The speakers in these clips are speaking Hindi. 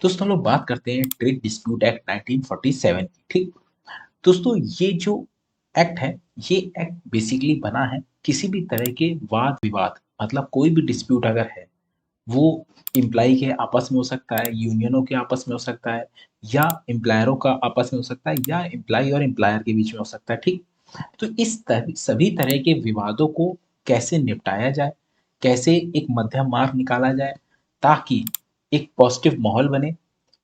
दोस्तों हम लोग बात करते हैं ट्रेड डिस्प्यूट एक्ट 1947 की। ठीक दोस्तों, ये जो एक्ट है, ये एक्ट बेसिकली बना है किसी भी तरह के वाद विवाद, मतलब कोई भी डिस्प्यूट अगर है, वो एम्प्लॉय के आपस में हो सकता है, यूनियनों के आपस में हो सकता है, या एम्प्लॉयरों का आपस में हो सकता है, या एम्प्लॉय और एम्प्लॉयर के बीच में हो सकता है। ठीक, तो सभी तरह के विवादों को कैसे निपटाया जाए, कैसे एक मध्यम मार्ग निकाला जाए, ताकि एक पॉजिटिव माहौल बने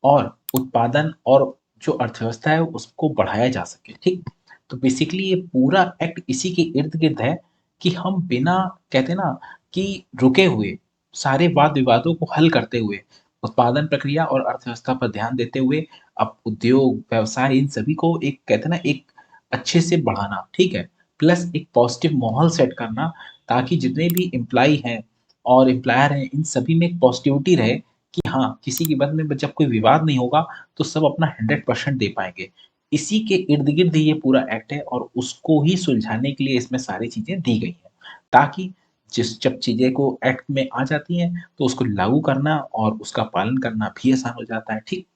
और उत्पादन और जो अर्थव्यवस्था है उसको बढ़ाया जा सके। ठीक, तो बेसिकली ये पूरा एक्ट इसी के इर्द गिर्द है कि हम बिना, कहते हैं ना, कि रुके हुए सारे वाद विवादों को हल करते हुए उत्पादन प्रक्रिया और अर्थव्यवस्था पर ध्यान देते हुए अब उद्योग व्यवसाय इन सभी को एक, कहते हैं ना, एक अच्छे से बढ़ाना। ठीक है, प्लस एक पॉजिटिव माहौल सेट करना, ताकि जितने भी एम्प्लॉय हैं और एम्प्लॉयर हैं, इन सभी में एक पॉजिटिविटी रहे कि हाँ, किसी के बाद में जब कोई विवाद नहीं होगा तो सब अपना 100% दे पाएँगे। इसी के इर्द-गिर्द ही ये पूरा एक्ट है और उसको ही सुलझाने के लिए इसमें सारी चीज़ें दी गई हैं। ताकि जब चीज़ें को एक्ट में आ जाती हैं तो उसको लागू करना और उसका पालन करना भी आसान हो जाता है। ठीक?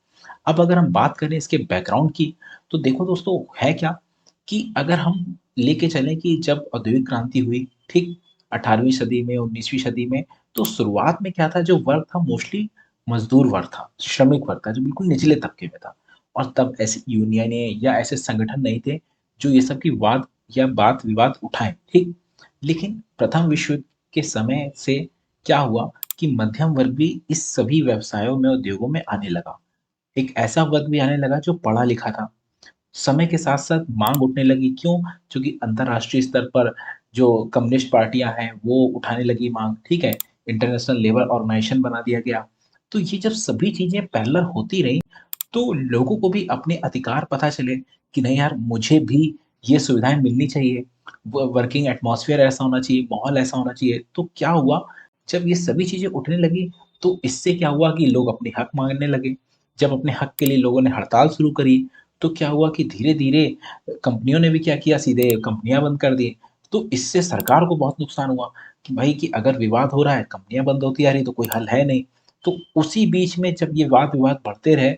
अब अगर हम बात करें इसके बैकग्राउंड की, तो देखो दोस्तों, है क्या कि अगर हम लेके चलें कि जब औद्योगिक क्रांति हुई, ठीक? 18वीं सदी में, 19वीं सदी में, तो शुरुआत में क्या था, जो वर्ग था मोस्टली मज़दूर वर्ग था, श्रमिक वर्ग था, जो बिल्कुल निचले तबके में था। और तब ऐसी यूनियनें या ऐसे संगठन नहीं थे, जो ये सब की वाद या वाद-विवाद उठाएँ, ठीक? लेकिन प्रथम विश्व युद्ध के समय से क्या हुआ कि मध्यम वर्ग भी इस सभी व्यवसायों में, उद्योगों में आने लगा। एक ऐसा वर्ग भी आने लगा जो पढ़ा-लिखा था। समय के साथ-साथ माँग उठने लगी, क्यों? क्योंकि अंतर्राष्ट्रीय स्तर पर जो कम्युनिस्ट पार्टियाँ हैं, वो उठाने लगी माँग, ठीक है? इंटरनेशनल लेबर ऑर्गनाइजेशन बना दिया गया। तो ये जब सभी चीज़ें पैरेलल होती रहीं, तो लोगों को भी अपने अधिकार पता चले कि नहीं यार, मुझे भी ये सुविधाएँ मिलनी चाहिए। वर्किंग एटमॉस्फेयर ऐसा होना चाहिए, माहौल ऐसा होना चाहिए। तो क्या हुआ, जब ये सभी चीज़ें उठने लगी, तो इससे क्या हुआ कि लोग अपने हक माँगने लगे। जब अपने हक के लिए लोगों ने हड़ताल शुरू करी, तो क्या हुआ कि धीरे-धीरे कंपनियों ने भी क्या किया, सीधे कंपनियाँ बंद कर दी। तो इससे सरकार को बहुत नुकसान हुआ कि भाई, कि अगर विवाद हो रहा है, कंपनियाँ बंद होती आ रही, तो कोई हल है नहीं। तो उसी बीच में जब ये वाद-विवाद बढ़ते रहे,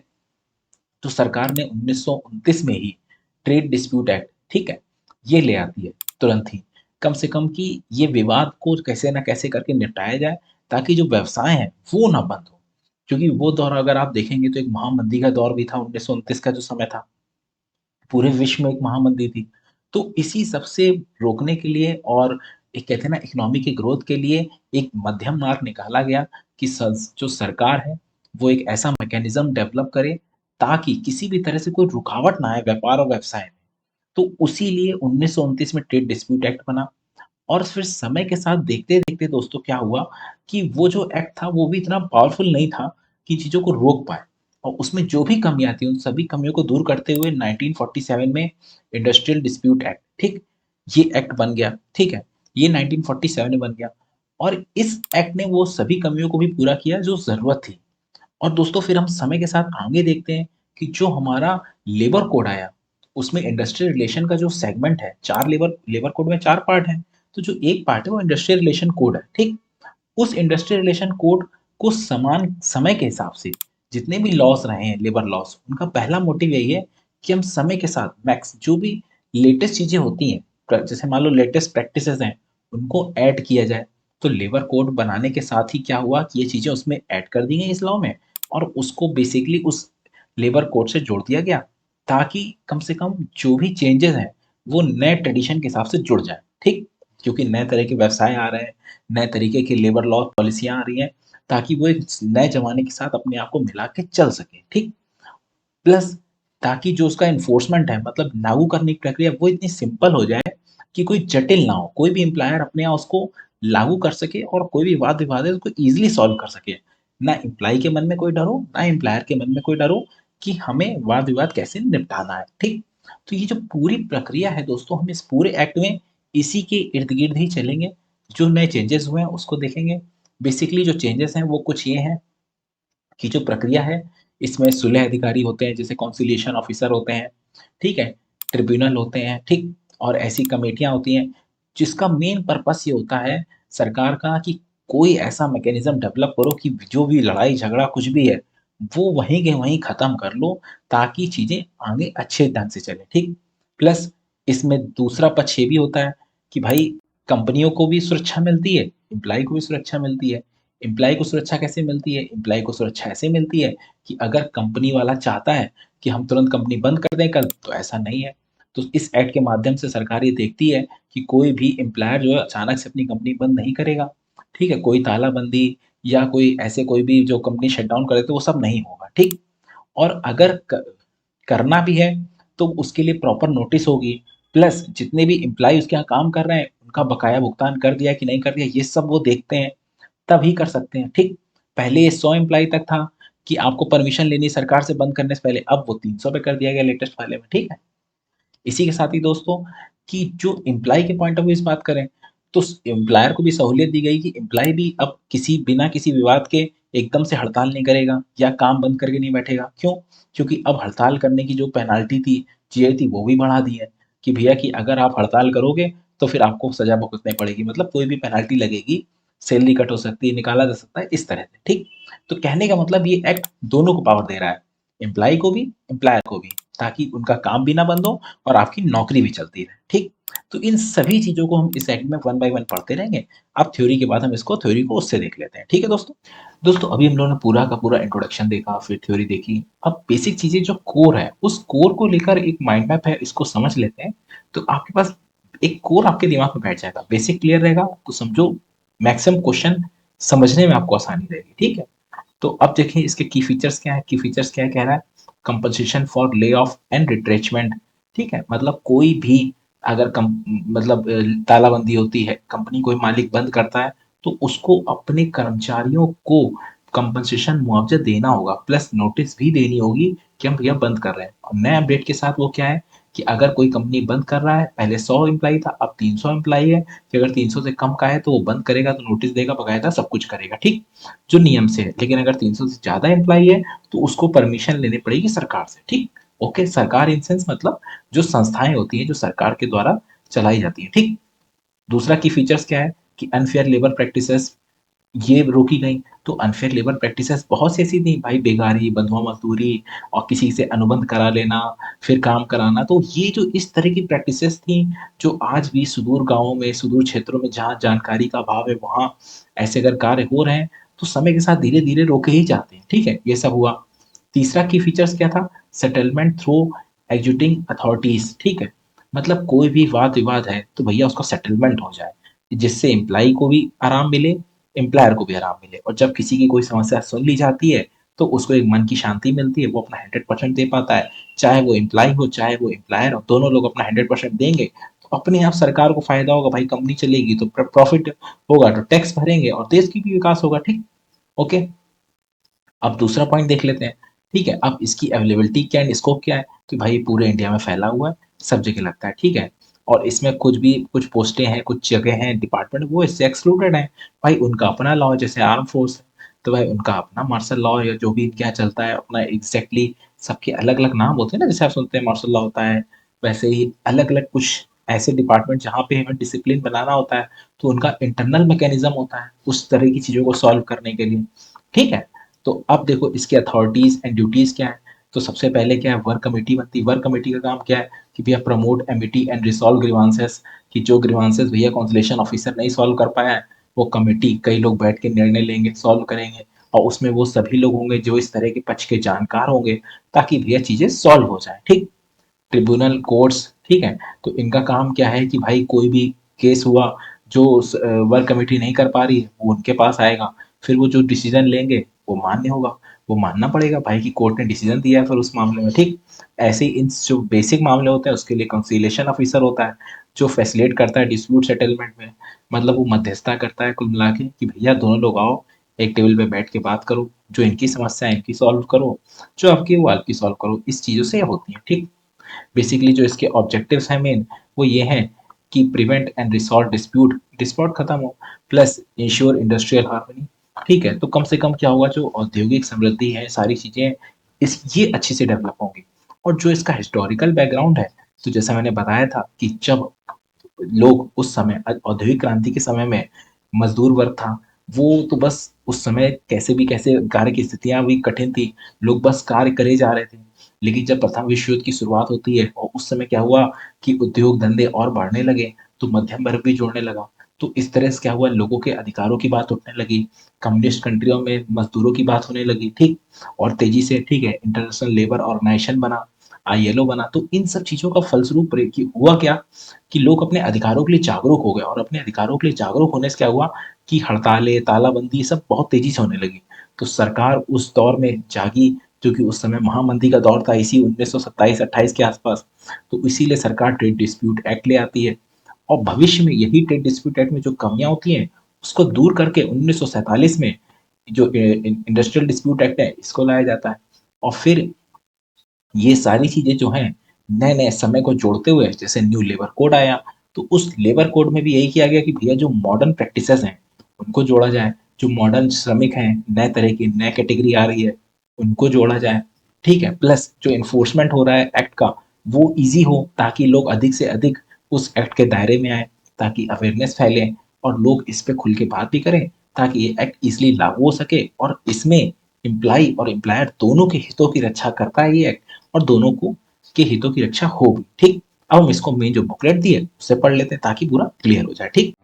तो सरकार ने 1929 में ही ट्रेड डिस्प्यूट एक्ट, ठीक है, ये ले आती है तुरंत ही। कम से कम कि ये विवाद को कैसे न कैसे करके निपटाया जाए, ताकि जो व्यवसाय हैं, वो ना बंद हो। क्योंकि वो दौर अगर आप देखेंगे तो एक महामंदी का दौर भी था, 1929 का जो समय था। पूरे विश्व में एक महामंदी थी। तो इसी सब से रोकने के लिए और एक, कहते हैं ना, इकोनॉमी की ग्रोथ के लिए एक मध्यम मार्ग निकाला गया कि जो सरकार है, वो एक ऐसा मैकेनिज़्म डेवलप करे, ताकि किसी भी तरह से कोई रुकावट ना आए व्यापार और व्यवसाय में। तो उसी लिए 1929 में ट्रेड डिस्प्यूट एक्ट बना। और फिर समय के साथ देखते-देखते दोस्तों क्या हुआ कि वो जो एक्ट था, वो भी इतना पावरफुल नहीं था कि चीज़ों को रोक पाए। और उसमें जो भी कमियाँ थी, उन सभी कमियों को दूर करते हुए 1947 में इंडस्ट्रियल डिस्प्यूट एक्ट, ठीक? ये एक्ट बन गया, ठीक है? ये 1947 में बन गया और इस एक्ट ने वो सभी कमियों को भी पूरा किया जो ज़रूरत थी। और दोस्तों, फिर हम समय के साथ आगे देखते हैं कि जो हमारा लेबर कोड आया, उसमें इंडस्ट्रियल रिलेशन का जो सेगमेंट है, 4 लेबर लेबर कोड में 4 पार्ट हैं। तो जो एक पार्ट है वो इंडस्ट्रियल रिलेशन कोड है, ठीक? उस इंडस्ट्रियल रिलेशन कोड को समान समय के हिसाब से जितने भी लॉस रहे हैं, लेबर लॉस, उनका पहला मोटिव यही है कि हम समय के साथ मैक्स जो भी लेटेस्ट चीज़ें होती हैं, जैसे मान लो लेटेस्ट प्रैक्टिसेज़ हैं, उनको ऐड किया जाए। तो लेबर कोड बनाने के साथ ही क्या हुआ कि ये चीज़ें उसमें ऐड कर दी गई इस लॉ में और उसको बेसिकली उस लेबर कोड से जोड़ दिया गया, ताकि कम से कम जो भी चेंजेज़ हैं, वो नए ट्रेडिशन के हिसाब से जुड़ जाएँ, ठीक? क्योंकि नए तरह के व्यवसाय आ रहे हैं, नए तरीके की लेबर लॉ पॉलिसियाँ आ रही हैं, ताकि वो एक नए ज़माने के साथ अपने आप को मिला के चल सके, ठीक? प्लस ताकि जो उसका एनफोर्समेंट है, मतलब लागू करने की प्रक्रिया, वो इतनी सिंपल हो जाए कि कोई जटिल ना हो। कोई भी एम्प्लॉयर अपने यहाँ उसको लागू कर सके और कोई भी वाद-विवाद है उसको ईज़िली सॉल्व कर सके। ना एम्प्लॉयी के मन में कोई डर हो, ना एम्प्लॉयर के मन में कोई डर हो कि हमें वाद-विवाद कैसे निपटाना है, ठीक? तो ये जो पूरी प्रक्रिया है दोस्तों, हम इस पूरे एक्ट में इसी के इर्द-गिर्द ही चलेंगे। जो नए चेंजेज़ हुए हैं उसको देखेंगे। बेसिकली जो चेंजेज़ हैं वो कुछ ये हैं की जो प्रक्रिया है, इसमें सुलह अधिकारी होते हैं, जैसे कॉन्सिलिएशन ऑफिसर होते हैं, ठीक है? ट्रिब्यूनल होते हैं, ठीक? और ऐसी कमेटियाँ होती हैं, जिसका मेन पर्पस ये होता है सरकार का कि कोई ऐसा मैकेनिज़्म डेवलप करो कि जो भी लड़ाई-झगड़ा कुछ भी है, वो वहीं के वहीं खत्म कर लो ताकि चीज़ें आगे अच्छे ढंग से चलें, ठीक? प्लस इसमें दूसरा पक्ष ये भी होता है कि भाई कंपनियों को भी सुरक्षा मिलती है, एम्प्लॉयी को भी सुरक्षा मिलती है। एम्प्लॉयी को सुरक्षा कैसे मिलती है? एम्प्लॉयी को सुरक्षा ऐसे मिलती है कि अगर कंपनी वाला चाहता है कि हम तुरंत कंपनी बंद कर दें कल, तो ऐसा नहीं है। तो इस एक्ट के माध्यम से सरकार ये देखती है कि कोई भी एम्प्लॉयर जो है अचानक से अपनी कंपनी बंद नहीं करेगा, ठीक है? कोई तालाबंदी या कोई ऐसे कोई भी जो कंपनी शटडाउन करे तो वो सब नहीं होगा, ठीक? और अगर करना भी है तो उसके लिए प्रॉपर नोटिस होगी, प्लस जितने भी एम्प्लॉई उसके यहाँ काम कर रहे हैं उनका बकाया भुगतान कर दिया कि नहीं कर दिया, ये सब वो देखते हैं, तभी कर सकते हैं, ठीक? पहले ये 100 एम्प्लॉई तक था कि आपको परमिशन लेनी है सरकार से बंद करने से पहले, अब वो 300 पे कर दिया गया लेटेस्ट वाले में, ठीक है? इसी के साथ ही दोस्तों कि जो एम्प्लॉय के पॉइंट ऑफ व्यू से बात करें, तो एम्प्लॉयर को भी सहूलियत दी गई कि एम्प्लॉय भी अब बिना किसी विवाद के एकदम से हड़ताल नहीं करेगा या काम बंद करके नहीं बैठेगा। क्यों? क्योंकि अब हड़ताल करने की जो पेनल्टी थी, जेल थी, वो भी बढ़ा दी है कि भैया कि अगर आप हड़ताल करोगे, तो फिर आपको सज़ा भुगतनी पड़ेगी। मतलब कोई भी पेनल्टी लगेगी, सैलरी कट हो सकती है, निकाला जा सकता है, इस तरह से, ठीक? तो कहने का मतलब ये एक्ट दोनों को पावर दे रहा है, एम्प्लॉय को भी, एम्प्लॉयर को भी, ताकि उनका काम भी ना बंद हो और आपकी नौकरी भी चलती रहे, ठीक? तो इन सभी चीज़ों को हम इस सेगमेंट में वन बाय वन पढ़ते रहेंगे। अब थ्योरी के बाद हम इसको थ्योरी को उससे देख लेते हैं, ठीक है दोस्तों? दोस्तों अभी हम लोगों ने पूरा का पूरा इंट्रोडक्शन देखा, फिर थ्योरी देखी। अब बेसिक चीज़ें जो कोर है, उस कोर को लेकर एक माइंड मैप है, इसको समझ लेते हैं। तो आपके पास एक कोर आपके दिमाग में बैठ जाएगा, बेसिक क्लियर रहेगा, तो समझो मैक्सिमम क्वेश्चन समझने में आपको आसानी रहेगी, ठीक है? तो अब देखिए इसके की फीचर्स क्या है, की फीचर्स क्या है, कह रहा है compensation for lay off and retrenchment, ठीक है? मतलब कोई भी अगर मतलब तालाबंदी होती है, कंपनी कोई मालिक बंद करता है, तो उसको अपने कर्मचारियों को कंपनसेशन मुआवजा देना होगा, प्लस नोटिस भी देनी होगी कि हम भैया बंद कर रहे हैं। और नए अपडेट के साथ वो क्या है कि अगर कोई कंपनी बंद कर रहा है, पहले 100 एम्प्लॉई था, अब 300 एम्प्लॉई है, कि अगर 300 से कम का है तो वो बंद करेगा, तो नोटिस देगा, बकायदा सब कुछ करेगा, ठीक? जो नियम से है। लेकिन अगर 300 से ज़्यादा एम्प्लॉई है, तो उसको परमिशन लेनी पड़ेगी सरकार से, ठीक? ओके, सरकार इन सेंस मतलब जो संस्थाएँ होती हैं, जो सरकार के द्वारा चलाई जाती हैं, ठीक? दूसरा की फीचर्स क्या है कि अनफेयर लेबर प्रैक्टिसेस ये रोकी गई। तो अनफेयर लेबर प्रैक्टिसेस बहुत सी ऐसी थी भाई, बेगारी, बंधुआ मजदूरी और किसी से अनुबंध करा लेना, फिर काम कराना। तो ये जो इस तरह की प्रैक्टिसेस थी, जो आज भी सुदूर गाँवों में, सुदूर क्षेत्रों में जहाँ जानकारी का अभाव है, वहाँ ऐसे अगर कार्य हो रहे हैं, तो समय के साथ धीरे-धीरे रोके ही जाते हैं, ठीक है? ये सब हुआ। तीसरा की फीचर्स क्या था? सेटलमेंट थ्रू एग्जीक्यूटिंग अथॉरिटीज़, ठीक है? मतलब कोई भी वाद-विवाद है, तो भैया उसका सेटलमेंट हो जाए, जिससे एम्प्लॉयी को भी आराम मिले, एम्प्लॉयर को भी आराम मिले। और जब किसी की कोई समस्या सुन ली जाती है, तो उसको एक मन की शांति मिलती है, वो अपना 100% दे पाता है। चाहे वो एम्प्लॉयी हो, चाहे वो एम्प्लॉयर हो, दोनों लोग अपना 100% देंगे, तो अपने आप सरकार को फ़ायदा होगा, भाई कंपनी चलेगी तो प्रॉफ़िट होगा, तो टैक्स भरेंगे और देश की भी विकास होगा, ठीक? ओके। अब दूसरा पॉइंट देख लेते हैं, ठीक है? अब इसकी अवेलेबिलिटी क्या है, स्कोप क्या है? कि भाई पूरे इंडिया में फैला हुआ है, सब जगह लगता है, ठीक है? और इसमें कुछ पोस्टें हैं, कुछ जगह हैं, डिपार्टमेंट वो इससे एक्सक्लूडेड हैं। भाई उनका अपना लॉ है, जैसे आर्म फोर्स है, तो भाई उनका अपना मार्शल लॉ या जो भी इनके यहाँ चलता है, अपना एग्ज़ैक्टली सबके अलग-अलग नाम होते हैं ना, जैसे आप सुनते हैं मार्शल लॉ होता है, वैसे ही अलग-अलग कुछ ऐसे डिपार्टमेंट जहाँ पे हमें डिसिप्लिन बनाना होता है, तो उनका इंटरनल मैकेनिज़्म होता है, उस तरह की चीज़ों को सॉल्व करने के लिए, ठीक है? तो अब देखो इसकी अथॉरिटीज़ एंड ड्यूटीज़ क्या है? तो सबसे पहले क्या है, वर्क कमिटी बनती है। वर्क कमिटी का काम क्या है कि भैया promote Amity and resolve grievances, कि जो ग्रीवांसेस भैया कंसोलिडेशन ऑफिसर नहीं सॉल्व कर पाया है, वो कमिटी कई लोग बैठ के निर्णय लेंगे, सॉल्व करेंगे और उसमें वो सभी लोग होंगे जो इस तरह के पक्ष के जानकार होंगे, ताकि भैया चीज़ें सॉल्व हो जाएँ, ठीक? ट्रिब्यूनल, कोर्ट्स, ठीक है? तो इनका काम क्या है कि भाई कोई भी केस हुआ जो वर्क कमिटी नहीं कर पा रही है, वो उनके पास आएगा। फिर वो जो डिसीज़न लेंगे, वो मान्य होगा। वो मानना पड़ेगा भाई कि कोर्ट ने डिसीज़न दिया है फिर उस मामले में, ठीक? ऐसे ही इन जो बेसिक मामले होते हैं, उसके लिए कंसीलिएशन ऑफिसर होता है, जो फैसिलिटेट करता है डिस्प्यूट सेटलमेंट में। मतलब वो मध्यस्थता करता है कुल मिला के कि भैया दोनों लोग आओ, एक टेबल पे बैठ के बात करो, जो इनकी समस्या है इनकी सॉल्व करो, जो आपकी है वो आपकी सॉल्व करो। इस चीज़ों से ये होती है, ठीक? बेसिकली जो इसके ऑब्जेक्टिव्स हैं मेन, वो ये हैं कि prevent and resolve dispute, dispute खत्म हो, प्लस इंश्योर इंडस्ट्रियल हार्मनी, ठीक है? तो कम से कम क्या होगा, जो औद्योगिक समृद्धि है, सारी चीज़ें इस ये अच्छे से डेवलप होंगी। और जो इसका हिस्टोरिकल बैकग्राउंड है, तो जैसा मैंने बताया था कि जब लोग उस समय औद्योगिक क्रांति के समय में मजदूर वर्ग था, वो तो बस उस समय कैसे भी कैसे कार्य की स्थितियाँ भी कठिन थी, लोग बस कार्य करे जा रहे थे। लेकिन जब प्रथम विश्व युद्ध की शुरुआत होती है और उस समय क्या हुआ कि उद्योग धंधे और बढ़ने लगे, तो मध्यम वर्ग भी जुड़ने लगा। तो इस तरह से क्या हुआ लोगों के अधिकारों की बात उठने लगी, कम्युनिस्ट कंट्रियों में मज़दूरों की बात होने लगी, ठीक? और तेज़ी से ठीक है, इंटरनेशनल लेबर ऑर्गनाइजेशन बना, आईएलओ बना। तो इन सब चीज़ों का फलस्वरूप रे कि हुआ क्या कि लोग अपने अधिकारों के लिए जागरूक हो गए और अपने अधिकारों के लिए जागरूक होने से क्या हुआ कि हड़तालें, तालाबंदी सब बहुत तेज़ी से होने लगी। तो सरकार उस दौर में जागी क्योंकि उस समय महामंदी का दौर था इसी 1927-28 के आसपास। तो इसीलिए सरकार ट्रेड डिस्प्यूट एक्ट ले आती है और भविष्य में यही ट्रेड डिस्प्यूट एक्ट में जो कमियाँ होती हैं, उसको दूर करके 1947 में जो इंडस्ट्रियल डिस्प्यूट एक्ट है, इसको लाया जाता है। और फिर ये सारी चीज़ें जो हैं, नए-नए समय को जोड़ते हुए जैसे न्यू लेबर कोड आया, तो उस लेबर कोड में भी यही किया गया कि भैया जो मॉडर्न प्रैक्टिसेज़ हैं, उनको जोड़ा जाए। जो मॉडर्न श्रमिक हैं, नए तरह की नए कैटेगरी आ रही है, उनको जोड़ा जाए, ठीक है? प्लस जो एनफोर्समेंट हो रहा है एक्ट का, वो ईज़ी हो ताकि लोग अधिक से अधिक उस एक्ट के दायरे में आएँ, ताकि अवेयरनेस फैले और लोग इस पे खुल के बात भी करें, ताकि ये एक्ट ईज़िली लागू हो सके और इसमें एम्प्लॉयी और एम्प्लॉयर दोनों के हितों की रक्षा करता है ये एक्ट। और दोनों को के हितों की रक्षा हो भी, ठीक? अब हम इसको मेन जो बुकलेट दी है, उससे पढ़ लेते हैं ताकि पूरा क्लियर हो जाए, ठीक?